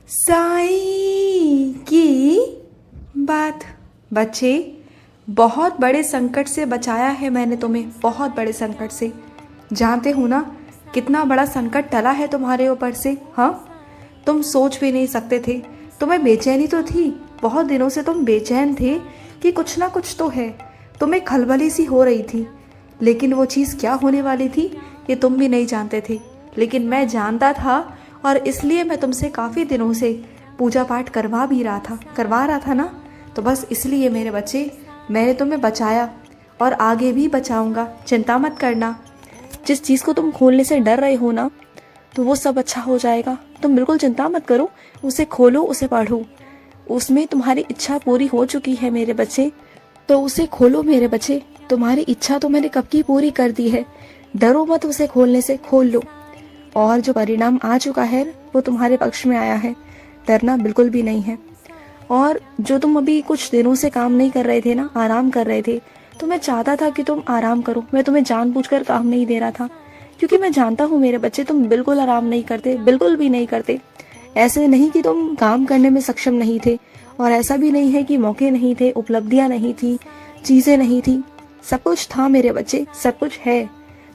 साईं की बात। बच्चे, बहुत बड़े संकट से बचाया है मैंने तुम्हें, बहुत बड़े संकट से। जानते हो ना कितना बड़ा संकट टला है तुम्हारे ऊपर से। हाँ, तुम सोच भी नहीं सकते थे। तुम्हें बेचैनी तो थी, बहुत दिनों से तुम बेचैन थे कि कुछ ना कुछ तो है। तुम्हें खलबली सी हो रही थी, लेकिन वो चीज़ क्या होने वाली थी ये तुम भी नहीं जानते थे, लेकिन मैं जानता था। और इसलिए मैं तुमसे काफ़ी दिनों से पूजा पाठ करवा रहा था ना। तो बस इसलिए मेरे बच्चे, मैंने तुम्हें बचाया और आगे भी बचाऊंगा। चिंता मत करना। जिस चीज़ को तुम खोलने से डर रहे हो ना, तो वो सब अच्छा हो जाएगा। तुम बिल्कुल चिंता मत करो, उसे खोलो, उसे पढ़ो। उसमें तुम्हारी इच्छा पूरी हो चुकी है मेरे बच्चे, तो उसे खोलो मेरे बच्चे। तुम्हारी इच्छा तो मैंने कब की पूरी कर दी है। डरो मत, उसे खोलने से, खोल लो। और जो परिणाम आ चुका है वो तुम्हारे पक्ष में आया है, डरना बिल्कुल भी नहीं है। और जो तुम अभी कुछ दिनों से काम नहीं कर रहे थे ना, आराम कर रहे थे, तो मैं चाहता था कि तुम आराम करो। मैं तुम्हें जानबूझकर काम नहीं दे रहा था, क्योंकि मैं जानता हूँ मेरे बच्चे तुम बिल्कुल आराम नहीं करते, बिल्कुल भी नहीं करते। ऐसे नहीं कि तुम काम करने में सक्षम नहीं थे, और ऐसा भी नहीं है कि मौके नहीं थे, उपलब्धियां नहीं थी, चीजें नहीं थी। सब कुछ था मेरे बच्चे, सब कुछ है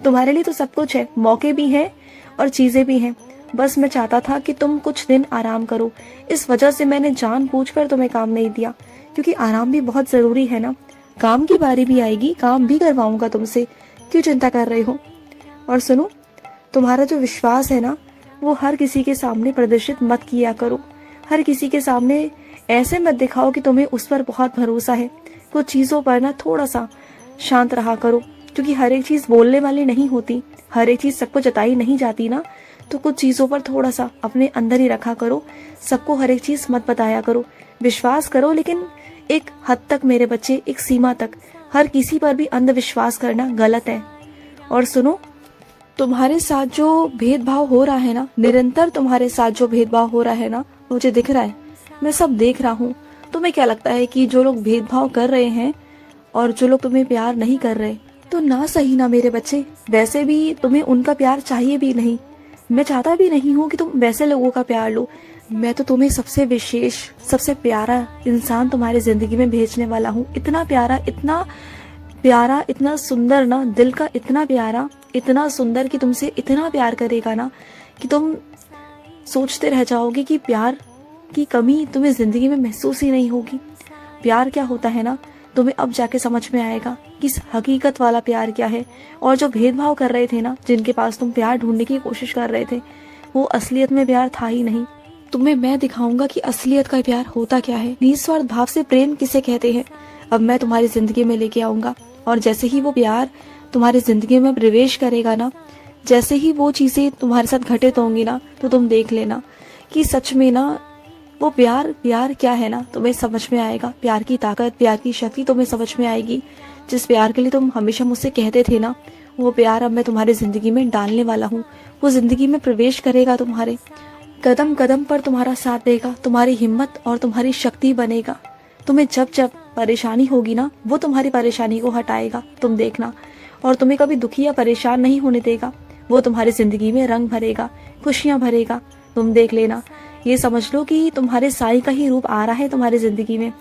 तुम्हारे लिए। तो सब कुछ है, मौके भी हैं और चीजें भी हैं। बस मैं चाहता था कि तुम कुछ दिन आराम करो। इस वजह से मैंने जानबूझकर तुम्हें काम नहीं दिया, क्योंकि आराम भी बहुत जरूरी है ना। काम की बारी भी आएगी, काम भी करवाऊंगा तुमसे, क्यों चिंता कर रहे हो। और सुनो, तुम्हारा जो विश्वास है ना, वो हर किसी के सामने प्रदर्शित मत किया करो। हर किसी के सामने ऐसे मत दिखाओ कि तुम्हें उस पर बहुत भरोसा है। कुछ चीज़ों पर ना थोड़ा सा शांत रहा करो, क्योंकि हर एक चीज़ बोलने वाली नहीं होती, हर एक चीज़ सबको जताई नहीं जाती ना। तो कुछ चीज़ों पर थोड़ा सा अपने अंदर ही रखा करो, सबको हर एक चीज़ मत बताया करो। विश्वास करो, लेकिन एक हद तक मेरे बच्चे, एक सीमा तक। हर किसी पर भी अंधविश्वास करना गलत है। और सुनो, तुम्हारे साथ जो भेदभाव हो रहा है ना, निरंतर तुम्हारे साथ जो भेदभाव हो रहा है ना, मुझे दिख रहा है, मैं सब देख रहा हूँ। तुम्हें क्या लगता है कि जो लोग भेदभाव कर रहे हैं और जो लोग तुम्हें प्यार नहीं कर रहे, तो ना सही ना मेरे बच्चे। वैसे भी तुम्हें उनका प्यार चाहिए भी नहीं, मैं चाहता भी नहीं हूँ कि तुम वैसे लोगों का प्यार लो। मैं तो तुम्हें सबसे विशेष, सबसे प्यारा इंसान तुम्हारी जिंदगी में भेजने वाला हूँ। इतना प्यारा, इतना प्यारा, इतना सुंदर ना, दिल का इतना प्यारा, इतना सुंदर कि तुमसे इतना प्यार करेगा ना कि तुम सोचते रह जाओगे कि प्यार की कमी तुम्हें जिंदगी में महसूस ही नहीं होगी। प्यार क्या होता है ना, तुम्हें अब जाके समझ में आएगा कि हकीकत वाला प्यार क्या है। और जो भेदभाव कर रहे थे ना, जिनके पास तुम प्यार ढूंढने की कोशिश कर रहे थे, वो असलियत में प्यार था ही नहीं। तुम्हें मैं दिखाऊंगा कि असलियत का प्यार होता क्या है, निस्वार्थ भाव से प्रेम किसे कहते हैं। अब मैं तुम्हारी जिंदगी में लेके आऊंगा, और जैसे ही वो प्यार तुम्हारी जिंदगी में प्रवेश करेगा ना, जैसे ही वो चीजें तुम्हारे साथ घटित होंगी ना, तो तुम देख लेना कि सच में ना वो प्यार क्या है ना, तुम्हें समझ में आएगा। प्यार की ताकत, प्यार की शक्ति तुम्हें समझ में आएगी। जिस प्यार के लिए तुम हमेशा मुझसे कहते थे ना, वो प्यार अब मैं तुम्हारी जिंदगी में डालने वाला हूँ। वो जिंदगी में प्रवेश करेगा, तुम्हारे कदम कदम पर तुम्हारा साथ देगा, तुम्हारी हिम्मत और तुम्हारी शक्ति बनेगा। तुम्हें जब जब परेशानी होगी ना, वो तुम्हारी परेशानी को हटाएगा, तुम देखना। और तुम्हें कभी दुखी या परेशान नहीं होने देगा। वो तुम्हारी जिंदगी में रंग भरेगा, खुशियां भरेगा, तुम देख लेना। ये समझ लो कि तुम्हारे साईं का ही रूप आ रहा है तुम्हारी जिंदगी में।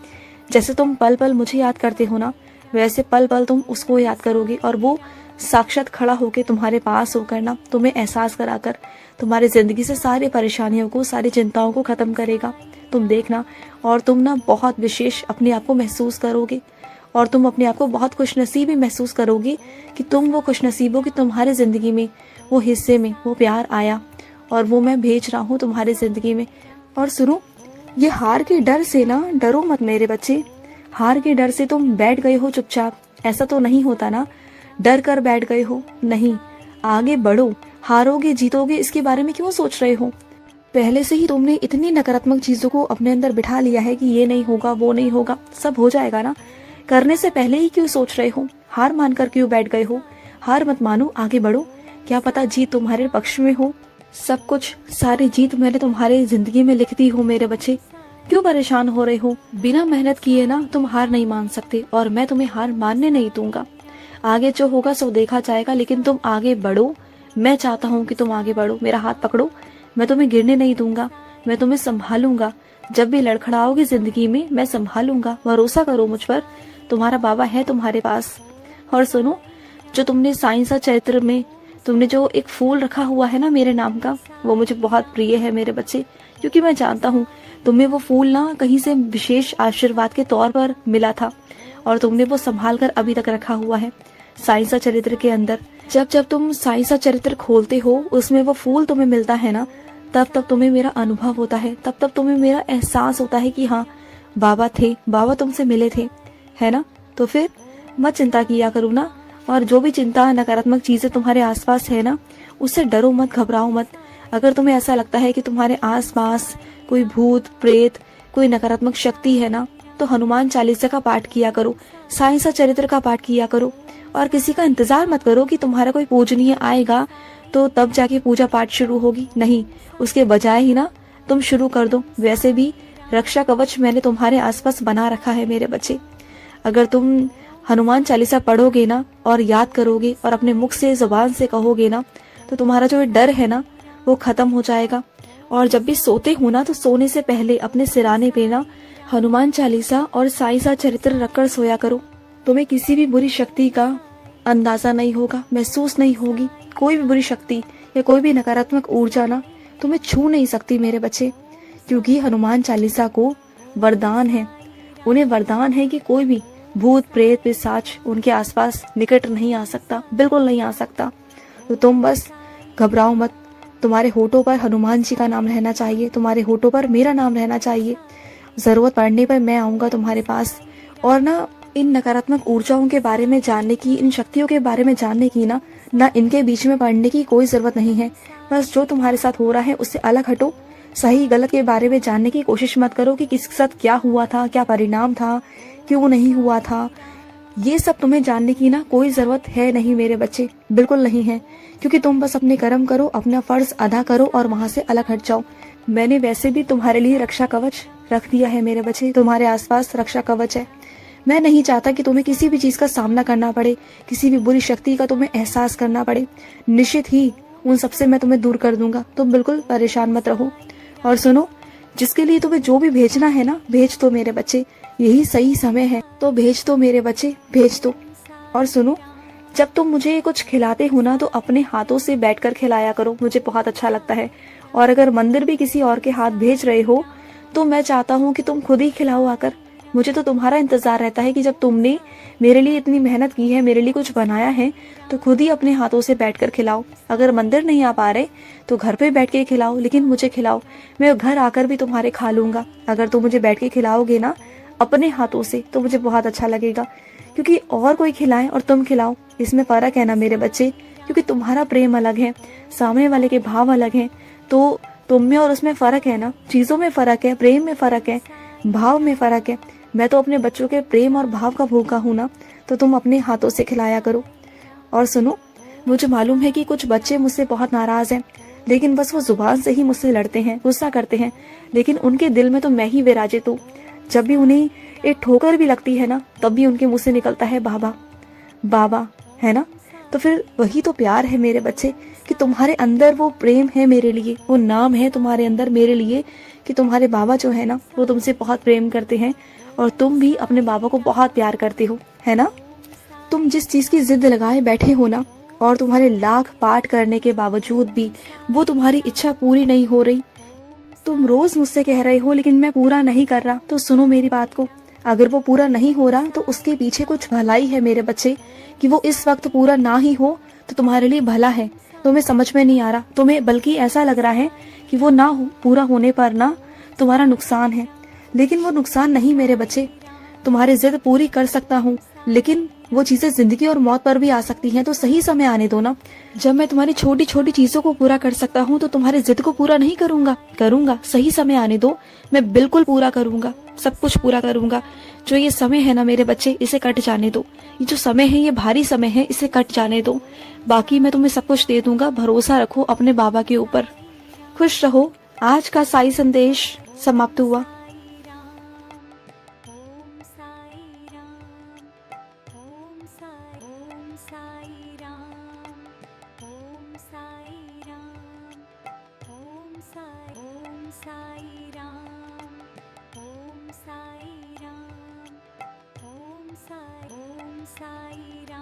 जैसे तुम पल पल मुझे याद करते हो ना, वैसे पल पल तुम उसको याद करोगे, और वो साक्षात खड़ा होकर तुम्हारे पास होकर ना, तुम्हें एहसास कराकर तुम्हारी जिंदगी से सारी परेशानियों को, सारी चिंताओं को खत्म करेगा। तुम देखना, और तुम ना बहुत विशेष अपने आप को महसूस करोगे, और तुम अपने आप को बहुत खुशनसीब महसूस करोगे कि तुम वो खुशनसीब हो कि तुम्हारी जिंदगी में वो हिस्से में वो प्यार आया, और वो मैं भेज रहा हूँ तुम्हारी जिंदगी में। और सुनो, ये हार के डर से ना डरो मत मेरे बच्चे। हार के डर से तुम बैठ गए हो चुपचाप, ऐसा तो नहीं होता ना, डर कर बैठ गए हो, नहीं। आगे बढ़ो, हारोगे जीतोगे इसके बारे में क्यों सोच रहे हो। पहले से ही तुमने इतनी नकारात्मक चीजों को अपने अंदर बिठा लिया है कि ये नहीं होगा, वो नहीं होगा, सब हो जाएगा ना। करने से पहले ही क्यों सोच रहे हो, हार मानकर क्यों बैठ गए हो। हार मत मानो, आगे बढ़ो, क्या पता जीत तुम्हारे पक्ष में हो। सब कुछ, सारी जीत मैंने तुम्हारे जिंदगी में लिख दी हो मेरे बच्चे। क्यों परेशान हो रहे हो। बिना मेहनत किए ना तुम हार नहीं मान सकते, और मैं तुम्हें हार मानने नहीं दूंगा। आगे जो होगा सो देखा जाएगा, लेकिन तुम आगे बढ़ो। मैं चाहता हूँ कि तुम आगे बढ़ो, मेरा हाथ पकड़ो, मैं तुम्हें गिरने नहीं दूंगा। मैं तुम्हें संभालूंगा। जब भी लड़खड़ाओगे जिंदगी में मैं संभालूंगा, भरोसा करो मुझ पर, तुम्हारा बाबा है तुम्हारे पास। और सुनो, जो तुमने साइंसा चरित्र में तुमने जो एक फूल रखा हुआ है ना मेरे नाम का, वो मुझे बहुत प्रिय है मेरे बच्चे, क्योंकि मैं जानता हूँ तुम्हें वो फूल ना कहीं से विशेष आशीर्वाद के तौर पर मिला था और तुमने वो संभाल कर अभी तक रखा हुआ है साइंसा चरित्र के अंदर। जब जब तुम साइंसा चरित्र खोलते हो उसमें वो फूल तुम्हें मिलता है ना, तब तब तुम्हें मेरा अनुभव होता है, तब तब तुम्हें मेरा एहसास होता है कि हाँ बाबा थे, बाबा तुमसे मिले थे, है ना। तो फिर मत चिंता किया करो ना, और जो भी चिंता नकारात्मक चीजें तुम्हारे आसपास है ना, उससे डरो मत, घबराओ मत। अगर तुम्हें ऐसा लगता है कि तुम्हारे आसपास कोई भूत प्रेत, कोई नकारात्मक शक्ति है ना, तो हनुमान चालीसा का पाठ किया करो, साइंसा चरित्र का पाठ किया करो, और किसी का इंतजार मत करो कि तुम्हारा कोई पूजनीय आएगा तो तब जाके पूजा पाठ शुरू होगी। नहीं, उसके बजाय ही ना तुम शुरू कर दो। वैसे भी रक्षा कवच मैंने तुम्हारे आसपास बना रखा है मेरे बच्चे। अगर तुम हनुमान चालीसा पढ़ोगे ना और याद करोगे और अपने मुख से जुबान से कहोगे ना, तो तुम्हारा जो डर है ना वो खत्म हो जाएगा। और जब भी सोते हो ना, तो सोने से पहले अपने सिराने पे ना हनुमान चालीसा और साइंसा चरित्र रखकर सोया करो। तुम्हें किसी भी बुरी शक्ति का अंदाजा नहीं होगा, महसूस नहीं होगी। कोई भी बुरी शक्ति या कोई भी नकारात्मक ऊर्जा ना तुम्हें छू नहीं सकती मेरे बच्चे, क्योंकि हनुमान चालीसा को वरदान है, उन्हें वरदान है कि कोई भी भूत प्रेत पिशाच उनके आसपास निकट नहीं आ सकता, बिल्कुल नहीं आ सकता। तो तुम बस घबराओ मत, तुम्हारे होठों पर हनुमान जी का नाम रहना चाहिए, तुम्हारे होठों पर मेरा नाम रहना चाहिए। जरूरत पड़ने पर मैं आऊंगा तुम्हारे पास। और ना इन नकारात्मक ऊर्जाओं के बारे में जानने की, इन शक्तियों के बारे में जानने की ना इनके बीच में पड़ने की कोई जरूरत नहीं है। बस जो तुम्हारे साथ हो रहा है उससे अलग हटो। सही गलत के बारे में जानने की कोशिश मत करो कि किसके साथ क्या हुआ था, क्या परिणाम था, क्यों नहीं हुआ था। ये सब तुम्हें जानने की ना कोई जरूरत है नहीं मेरे बच्चे, बिल्कुल नहीं है। क्योंकि तुम बस अपने कर्म करो, अपना फर्ज अदा करो और वहाँ से अलग हट जाओ। मैंने वैसे भी तुम्हारे लिए रक्षा कवच रख दिया है मेरे बच्चे, तुम्हारे आसपास रक्षा कवच है। मैं नहीं चाहता कि तुम्हें किसी भी चीज का सामना करना पड़े, किसी भी बुरी शक्ति का तुम्हें एहसास करना पड़े। निश्चित ही उन सबसे मैं तुम्हें दूर कर दूंगा, तुम बिल्कुल परेशान मत रहो। और सुनो, जिसके लिए तुम्हें जो भी भेजना है ना, भेज दो मेरे बच्चे, यही सही समय है, तो भेज दो मेरे बच्चे, भेज दो। और सुनो, जब तुम मुझे कुछ खिलाते हो ना, तो अपने हाथों से बैठकर खिलाया करो, मुझे बहुत अच्छा लगता है। और अगर मंदिर भी किसी और के हाथ भेज रहे हो, तो मैं चाहता हूँ कि तुम खुद ही खिलाओ आकर। मुझे तो तुम्हारा इंतजार रहता है कि जब तुमने मेरे लिए इतनी मेहनत की है, मेरे लिए कुछ बनाया है, तो खुद ही अपने हाथों से बैठकर खिलाओ। अगर मंदिर नहीं आ पा रहे तो घर पे बैठ के खिलाओ, लेकिन मुझे खिलाओ। मैं घर आकर भी तुम्हारे खा लूंगा। अगर तुम मुझे बैठ के खिलाओगे ना अपने हाथों से, तो मुझे बहुत अच्छा लगेगा। क्योंकि और कोई खिलाए और तुम खिलाओ, इसमें फर्क है ना मेरे बच्चे। क्योंकि तुम्हारा प्रेम अलग है, सामने वाले के भाव अलग हैं, तो तुम में और उसमें फर्क है ना, चीजों में फर्क है, प्रेम में फर्क है, भाव में फर्क है। मैं तो अपने बच्चों के प्रेम और भाव का भूखा हूं ना, तो तुम अपने हाथों से खिलाया करो। और सुनो, मुझे मालूम है कि कुछ बच्चे मुझसे बहुत नाराज हैं, लेकिन बस वो जुबान से ही मुझसे लड़ते हैं, गुस्सा करते हैं, लेकिन उनके दिल में तो मैं ही विराजित हूँ। जब भी उन्हें एक ठोकर भी लगती है ना, तब भी उनके मुंह से निकलता है बाबा बाबा, है ना। तो फिर वही तो प्यार है मेरे बच्चे, कि तुम्हारे अंदर वो प्रेम है मेरे लिए, वो नाम है तुम्हारे अंदर मेरे लिए, कि तुम्हारे बाबा जो है ना वो तुमसे बहुत प्रेम करते हैं और तुम भी अपने बाबा को बहुत प्यार करते हो, है ना। तुम जिस चीज की जिद लगाए बैठे हो ना, और तुम्हारे लाख पाठ करने के बावजूद भी वो तुम्हारी इच्छा पूरी नहीं हो रही, तुम रोज मुझसे कह रहे हो लेकिन मैं पूरा नहीं कर रहा, तो सुनो मेरी बात को। अगर वो पूरा नहीं हो रहा तो उसके पीछे कुछ भलाई है मेरे बच्चे, कि वो इस वक्त पूरा ना ही हो तो तुम्हारे लिए भला है। तुम्हें समझ में नहीं आ रहा, तुम्हें बल्कि ऐसा लग रहा है कि वो ना हो, पूरा होने पर ना तुम्हारा नुकसान है, लेकिन वो नुकसान नहीं मेरे बच्चे। तुम्हारी जिद पूरी कर सकता हूँ, लेकिन वो चीजें जिंदगी और मौत पर भी आ सकती हैं, तो सही समय आने दो ना। जब मैं तुम्हारी छोटी छोटी चीजों को पूरा कर सकता हूँ, तो तुम्हारी जिद को पूरा नहीं करूंगा। करूंगा, सही समय आने दो, मैं बिल्कुल पूरा करूंगा, सब कुछ पूरा करूंगा। जो ये समय है ना मेरे बच्चे, इसे कट जाने दो। ये जो समय है, ये भारी समय है, इसे कट जाने दो। बाकी मैं तुम्हें सब कुछ दे दूंगा, भरोसा रखो अपने बाबा के ऊपर। खुश रहो। आज का साई संदेश समाप्त हुआ। Sai साई, ओम साई राम।